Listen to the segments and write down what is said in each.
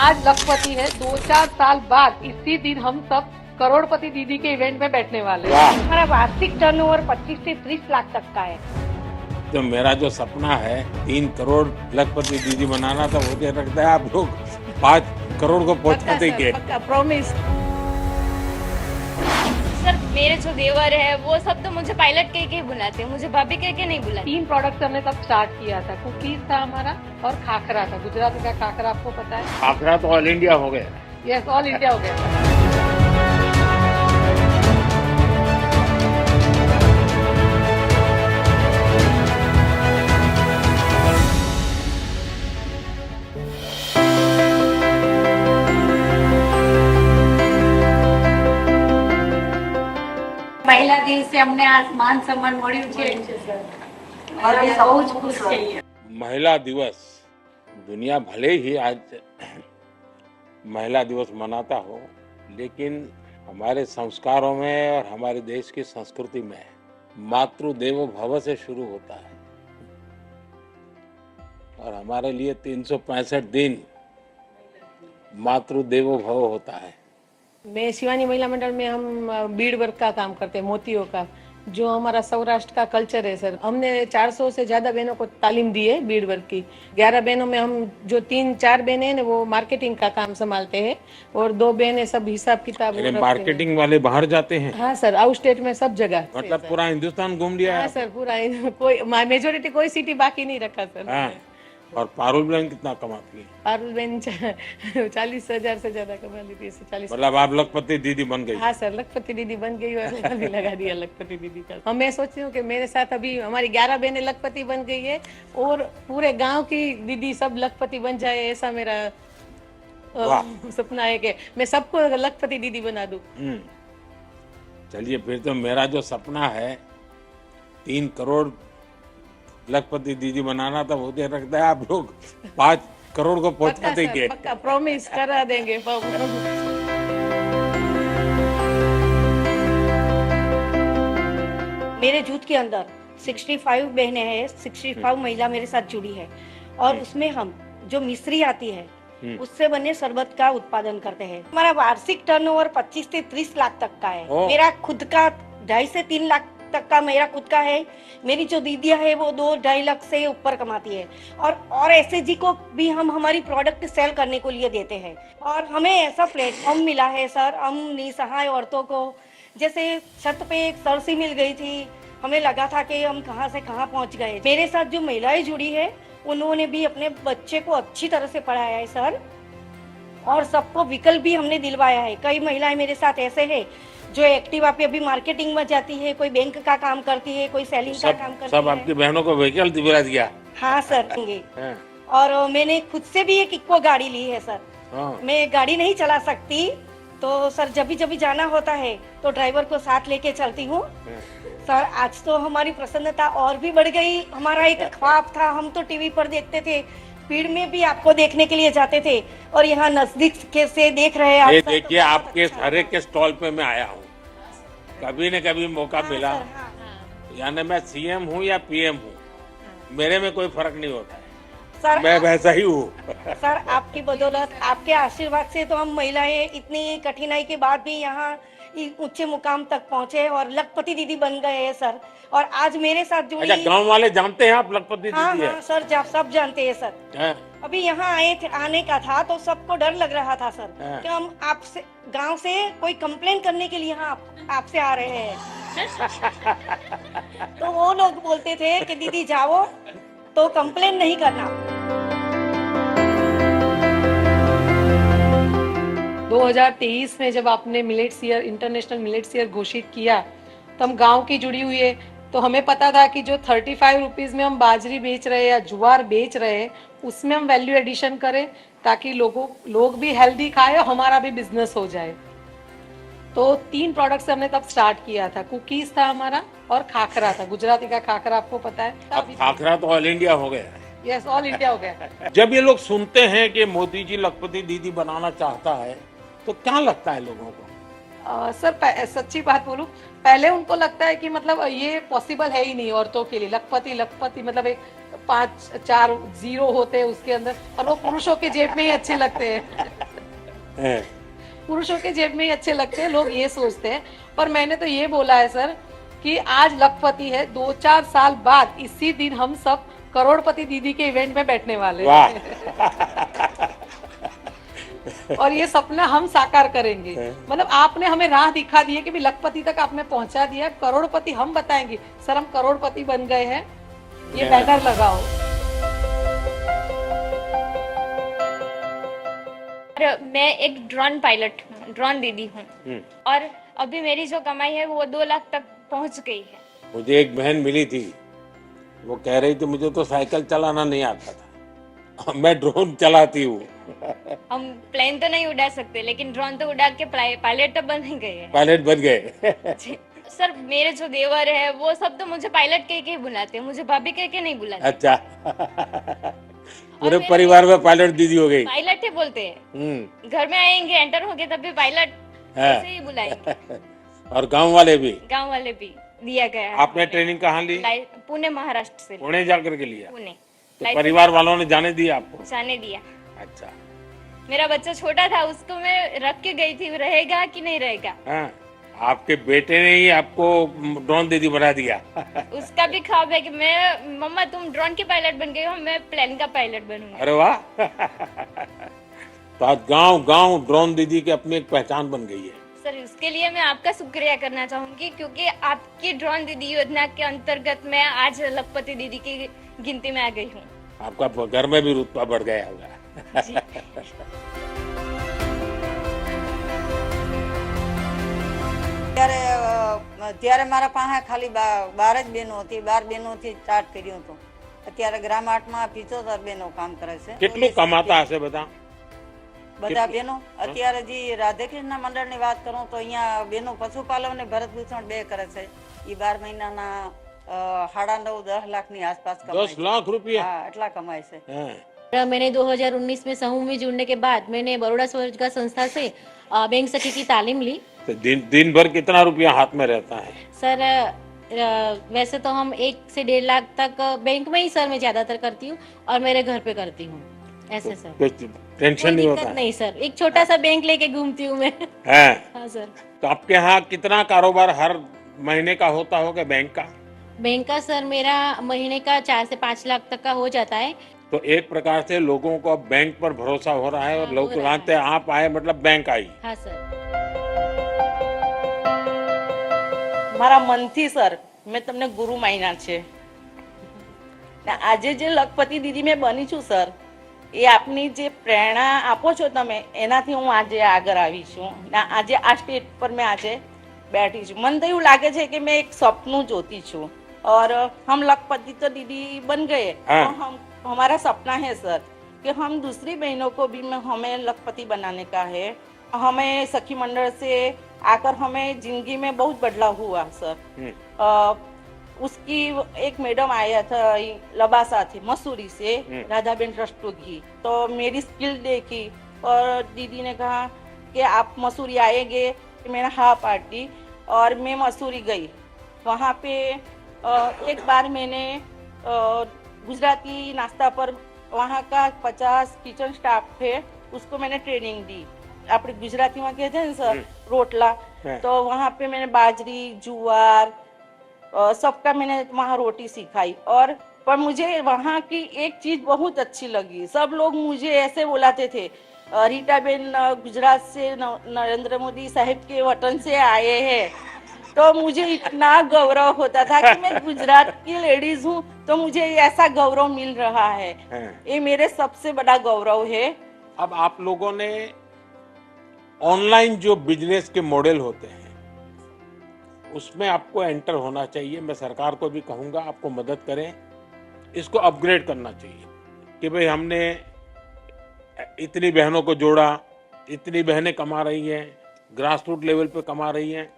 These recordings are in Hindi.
आज लखपति है, 2-4 साल बाद इसी दिन हम सब करोड़पति दीदी के इवेंट में बैठने वाले हैं। हमारा वार्षिक टर्नओवर 25 से 30 लाख तक का है। तो मेरा जो सपना है 3 करोड़ लखपति दीदी बनाना, तो मुझे लगता है आप लोग 5 करोड़ को पहुंचा देंगे। प्रॉमिस। सर मेरे जो देवर है वो सब तो मुझे पायलट कह के बुलाते हैं, मुझे भाभी कह के नहीं बुलाते। 3 प्रोडक्ट्स हमने तब स्टार्ट किया था। कुकीज था हमारा और खाखरा था। गुजराती का खाखरा आपको पता है? खाखरा तो ऑल इंडिया हो गया। यस, ऑल इंडिया हो गया। પહેલા દિવસે અમને આ માન સન્માન મળ્યું છે और हम बहुत खुश છીએ। महिला दिवस, दुनिया भले ही आज महिला दिवस मनाता हो, लेकिन हमारे संस्कारों में और हमारे देश की संस्कृति में मातृ देवो भव से शुरू होता है और हमारे लिए 365 दिन मातृ देवो भव होता है। मैं शिवानी महिला मंडल में हम बीड वर्क का काम करते हैं, मोतियों का, जो हमारा सौराष्ट्र का कल्चर है सर। हमने 400 से ज्यादा बहनों को तालीम दी है बीड वर्क की। 11 बहनों में हम जो 3-4 बहनें हैं वो मार्केटिंग का काम संभालते हैं और 2 बहनें सब हिसाब किताब। मार्केटिंग वाले बाहर जाते हैं? हाँ सर, आउट स्टेट में सब जगह। मतलब पूरा हिंदुस्तान घूम लिया? हाँ सर, पूरा। कोई मेजोरिटी कोई सिटी बाकी नहीं रखा सर। हाँ। और पारुल बहन कितना कमाती है? पारुल बहन 40,000 से ज्यादा कमा लेती है। 40। मतलब आप लखपति दीदी बन गई? हाँ सर, लखपति दीदी बन गई और भी लगा दिया लखपति दीदी का। और मैं सोचती हूँ कि मेरे साथ अभी हमारी 11 बहनें लखपति बन गई है और पूरे गांव की दीदी सब लखपति बन जाए, ऐसा मेरा सपना है कि मैं सबको लखपति दीदी बना दूं। चलिए, फिर तो मेरा जो सपना है 3 करोड़ लखपति दीदी बनाना, तो मुझे लगता है आप लोग 5 करोड़ को पहुंचा देंगे। पक्का प्रॉमिस करा देंगे। मेरे जूथ के अंदर 65 बहनें हैं, 65 महिला मेरे साथ जुड़ी है और उसमें हम जो मिश्री आती है उससे बने शरबत का उत्पादन करते हैं। हमारा वार्षिक टर्नओवर 25 से 30 लाख तक का है। मेरा खुद का 2.5 से 3 लाख तक का मेरा खुद का है। मेरी जो दीदियां है वो 2-2.5 लाख से ऊपर कमाती है और ऐसे जी को भी हम हमारी प्रोडक्ट सेल करने को लिए देते हैं। और हमें ऐसा प्लेटफॉर्म मिला है सर, हम निसहाय औरतों को, जैसे छत पे एक सरसी मिल गई थी, हमें लगा था कि हम कहां से कहां पहुंच गए। मेरे साथ जो महिलाएं जुड़ी है उन्होंने भी अपने बच्चे को अच्छी तरह से पढ़ाया है सर और सबको विकल्प भी हमने दिलवाया है। कई महिलाएं मेरे साथ ऐसे है जो एक्टिवा पे अभी मार्केटिंग में जाती है, कोई बैंक का काम करती है, कोई सेलिंग का काम करती है। सब आपकी बहनों को व्हीकल दिला दिया? हाँ सर। और मैंने खुद से भी एक इक्को गाड़ी ली है सर। मैं गाड़ी नहीं चला सकती तो सर जब भी जाना होता है तो ड्राइवर को साथ लेके चलती हूँ सर। आज तो हमारी प्रसन्नता और भी बढ़ गई। हमारा एक ख्वाब था, हम तो टीवी पर देखते थे, भीड़ में भी आपको देखने के लिए जाते थे और यहाँ नजदीक से देख रहे हैं। ये देखिए, आपके हर एक के स्टॉल पे मैं आया हूँ, कभी न कभी मौका मिला। यानी मैं सीएम हूँ या पीएम हूँ, मेरे में कोई फर्क नहीं होता है सर। मैं वैसा ही हूँ सर। आपकी बदौलत, आपके आशीर्वाद से तो हम महिलाएं इतनी कठिनाई के बाद भी यहाँ ऊंचे मुकाम तक पहुँचे और लखपति दीदी बन गए हैं सर। और आज मेरे साथ जुड़ी। अच्छा, गांव वाले जानते हैं आप लखपति दीदी? हाँ सर, सब जानते हैं सर। अभी यहाँ आने का था तो सबको डर लग रहा था सर कि हम आपसे गांव से कोई कंप्लेन करने के लिए यहाँ आपसे आ रहे हैं तो वो लोग बोलते थे कि दीदी जाओ तो कंप्लेन नहीं करना। 2023 में जब आपने millets year, international millets year घोषित किया तो हम गांव की जुड़ी हुई है, तो हमें पता था कि जो 35 रुपीज में हम बाजरी बेच रहे हैं या ज्वार बेच रहे हैं उसमें हम वैल्यू एडिशन करें ताकि लोग भी हेल्दी खाए और हमारा भी बिजनेस हो जाए। तो 3 प्रोडक्ट्स हमने तब स्टार्ट किया था। कुकीज था हमारा और खाखरा था। गुजराती का खाखरा आपको पता है? अब खाखरा तो ऑल इंडिया हो गया है। यस, ऑल इंडिया हो गया। जब ये लोग सुनते हैं कि मोदी जी लखपति दीदी बनाना चाहता है तो क्या लगता है लोगों को? सर सच्ची बात बोलूं, पहले उनको लगता है कि मतलब ये पॉसिबल है ही नहीं औरतों के लिए, लखपति लखपति मतलब एक 5 4 0 होते हैं उसके अंदर, और वो पुरुषों के जेब में ही अच्छे लगते हैं। पुरुषों के जेब में ही अच्छे लगते हैं, लोग ये सोचते हैं। पर मैंने तो ये बोला है सर कि आज लखपति है, 2 4 साल बाद इसी दिन हम सब करोड़पति दीदी के इवेंट में बैठने वाले हैं। और ये सपना हम साकार करेंगे। मतलब आपने हमें राह दिखा दी है कि भी लखपति तक आपने पहुंचा दिया, करोड़पति हम बताएंगे। सर हम करोड़पति बन गए हैं, ये बैनर लगाओ। और मैं एक ड्रोन पायलट हूँ, ड्रोन दीदी हूँ, और अभी मेरी जो कमाई है वो 2 लाख तक पहुंच गई है। मुझे एक बहन मिली थी, वो कह रही थी मुझे तो साइकिल चलाना नहीं आता था, मैं ड्रोन चलाती हूँ। हम प्लेन तो नहीं उड़ा सकते, लेकिन ड्रोन तो उड़ा के पायलट तो बन ही गए हैं। पायलट बन गए। सर मेरे जो देवर है वो सब तो मुझे पायलट कह के बुलाते हैं, मुझे भाभी कह के नहीं बुलाते। अच्छा। पूरे परिवार में पायलट दीदी हो गई। पायलट ही बोलते हैं, घर में आएंगे एंटर होंगे तब भी पायलट ऐसे ही बुलाएंगे। और गांव वाले भी दिया गया है। आपने ट्रेनिंग कहाँ ली? पुणे महाराष्ट्र से। पुणे जाकर के लिया? पुणे। तो परिवार वालों ने जाने दिया आपको? जाने दिया। अच्छा। मेरा बच्चा छोटा था, उसको मैं रख के गई थी, रहेगा कि नहीं रहेगा। हाँ, आपके बेटे ने ही आपको ड्रोन दीदी बना दिया। उसका भी ख्वाब है कि मैं, मम्मा तुम ड्रोन की पायलट बन गई हो, मैं प्लेन का पायलट बनूंगा। अरे वाह। तो आज गांव गांव ड्रोन दीदी की अपनी एक पहचान बन गई है। सर उसके लिए मैं आपका शुक्रिया करना चाहूंगी, क्योंकि आपकी ड्रोन दीदी योजना के अंतर्गत मैं आज लखपति दीदी की गिनती में आ गई हूँ। आपका घर में भी रुतबा बढ़ गया होगा। ત્યારે મારા પાસે ખાલી 12 જ બહેનો હતી, 12 બહેનોથી સ્ટાર્ટ કર્યું હતું। અત્યારે ગ્રામ 8માં 75 બહેનો કામ કરે છે। કેટલું કમાતા હશે બધા બહેનો? અત્યારે જે રાધેકૃષ્ણ મંડળની વાત કરું તો અહીંયા બહેનો પશુપાલન અને ભરતભૂષણ 2 કરે છે। એ 12 મહિનાના 9.5 લાખની આસપાસ કમાય 10 लाख रुपया? હા, એટલા કમાય છે। मैंने 2019 में समूह में जुड़ने के बाद मैंने बड़ौदा स्वरोजगार संस्था से बैंक सखी की तालीम ली। तो दिन भर कितना रुपया हाथ में रहता है? सर वैसे तो हम 1 से 1.5 लाख तक बैंक में ही सर मैं ज्यादातर करती हूँ, और मेरे घर पे करती हूँ ऐसे। सर कुछ टेंशन नहीं होता? नहीं सर, एक छोटा सा बैंक लेके घूमती हूँ मैं। हाँ सर। तो आपके यहाँ कितना कारोबार हर महीने का होता होगा बैंक का? बैंक का सर मेरा महीने का 4 से 5 लाख तक का हो जाता है। तो एक प्रकार से लोगों को अब बैंक पर भरोसा हो रहा है, और लोग जानते हैं आप आए मतलब बैंक आई। हाँ सर। મારા મનથી સર મેં તમને ગુરુ માન્યા છે ને આજે જે લખપતિ દીદી મેં બની છું સર, એ આપની જે પ્રેરણા આપો છો તમે, એનાથી હું આજે આગળ આવી છું ને આજે આ સ્ટેજ પર મેં આજે बैठी છું। મને તો એવું લાગે છે કે મેં એક સપનું જોતી છું, और हम लखपति तो दीदी बन गए, तो हमारा सपना है सर कि हम दूसरी बहनों को भी हमें लखपति बनाने का है। हमें सखी मंडल से आकर हमें जिंदगी में बहुत बदलाव हुआ सर। उसकी एक मैडम आया था लबासा थी मसूरी से, राधाबेन रस्तोगी, तो मेरी स्किल देखी और दीदी ने कहा कि आप मसूरी आएंगे। मैंने हाँ पार्टी और मैं मसूरी गई। वहाँ पे एक बार मैंने गुजराती नाश्ता पर वहाँ का 50 किचन स्टाफ थे, उसको मैंने ट्रेनिंग दी। अपने गुजराती में कहते हैं सर रोटला, तो वहाँ पे मैंने बाजरी जुआर सबका मैंने वहाँ रोटी सिखाई। और पर मुझे वहाँ की एक चीज बहुत अच्छी लगी, सब लोग मुझे ऐसे बुलाते थे, रीटा बेन गुजरात से नरेंद्र मोदी साहब के वतन से आए हैं। तो मुझे इतना गौरव होता था कि मैं गुजरात की लेडीज हूँ, तो मुझे ऐसा गौरव मिल रहा है। ये मेरे सबसे बड़ा गौरव है। अब आप लोगों ने ऑनलाइन जो बिजनेस के मॉडल होते हैं उसमें आपको एंटर होना चाहिए। मैं सरकार को भी कहूंगा आपको मदद करें, इसको अपग्रेड करना चाहिए कि भाई हमने इतनी बहनों को जोड़ा, इतनी बहनें कमा रही हैं, ग्रास रूट लेवल पे कमा रही हैं,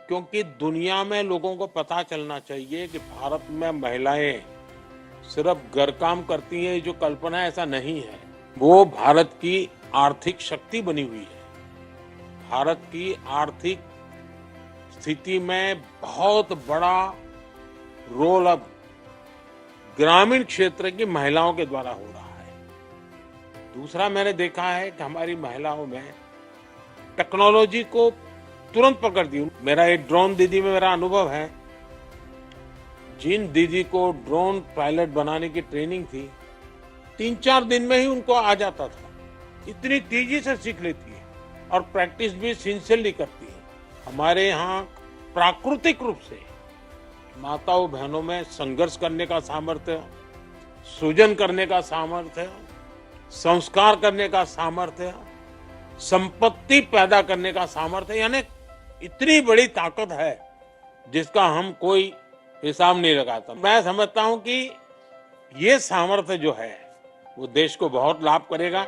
क्योंकि दुनिया में लोगों को पता चलना चाहिए कि भारत में महिलाएं सिर्फ घर काम करती हैं, जो कल्पना ऐसा नहीं है। वो भारत की आर्थिक शक्ति बनी हुई है। भारत की आर्थिक स्थिति में बहुत बड़ा रोल अब ग्रामीण क्षेत्र की महिलाओं के द्वारा हो रहा है। दूसरा मैंने देखा है कि हमारी महिलाओं में टेक्नोलॉजी को तुरंत पकड़ दी। मेरा एक ड्रोन दीदी में मेरा अनुभव है, जिन दीदी को ड्रोन पायलट बनाने की ट्रेनिंग थी 3-4 दिन में ही उनको आ जाता था। इतनी तेजी से सीख लेती है और प्रैक्टिस भी सिंसियरली करती है। हमारे यहाँ प्राकृतिक रूप से माताओं बहनों में संघर्ष करने का सामर्थ्य, सृजन करने का सामर्थ्य, संस्कार करने का सामर्थ्य, संपत्ति पैदा करने का सामर्थ्य, यानी इतनी बड़ी ताकत है जिसका हम कोई हिसाब नहीं लगाता। मैं समझता हूं कि ये सामर्थ्य जो है वो देश को बहुत लाभ करेगा।